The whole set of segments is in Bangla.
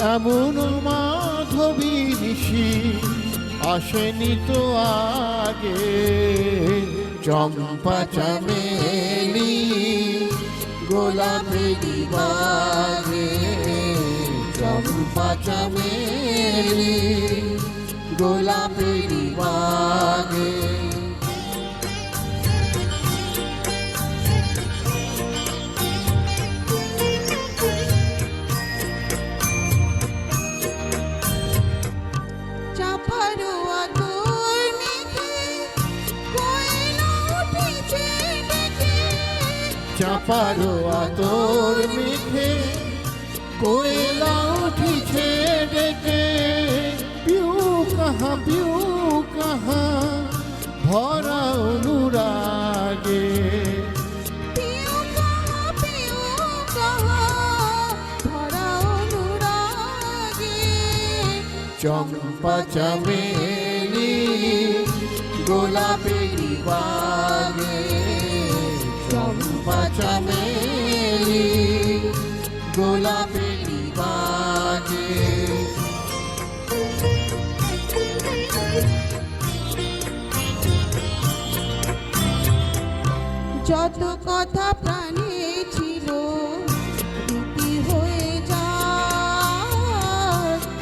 এমন মাধবী ঋষি আসেনি তো আগে। চম্পা চামেলি গোলাপেরি বাগে, চম্পা চামেলি গোলাপেরি বাগে। চাপার আতর মেখে কোয়েলা উঠিছে ডেকে। পিউ কাহা ভরা অনুরাগে। চম্পা চামেলি গোলাপেরি বাগে, চম্পা চামেলি গোলাপেরি বাগে। যত কথা প্রাণে ছিল রীতি হয়ে যায়,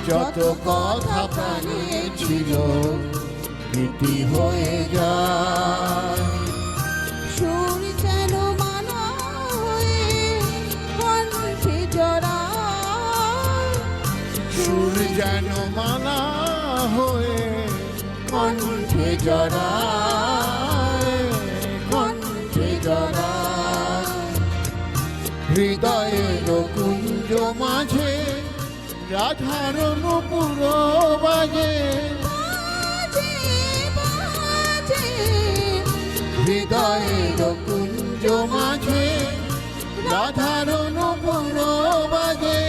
যত কথা প্রাণে ছিল রীতি হয়ে যায়। সুর যেন মানা হয়ে কণ্ঠে জড়ায়, সুর যেন মানা হয়ে কণ্ঠে জড়ায়, কণ্ঠে জড়ায়। হৃদয়ের কুঞ্জ মাঝে রাধার নূপুর বাজে, হৃদয়ের কুঞ্জ মাঝে রাধার নূপুর বাজে।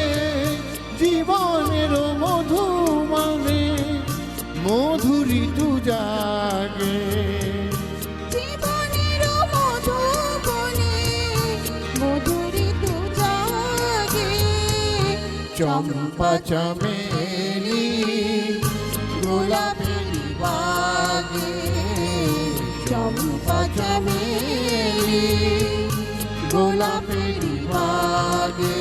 জীবনের মধু মানে মধুরী তু জাগে, জীবনের মধুবনে মধুরী তু জাগে। চম্পা চামেলি গোলাপেরি বাগে, চম্পা চামেলি গোলাপেরি বাগে।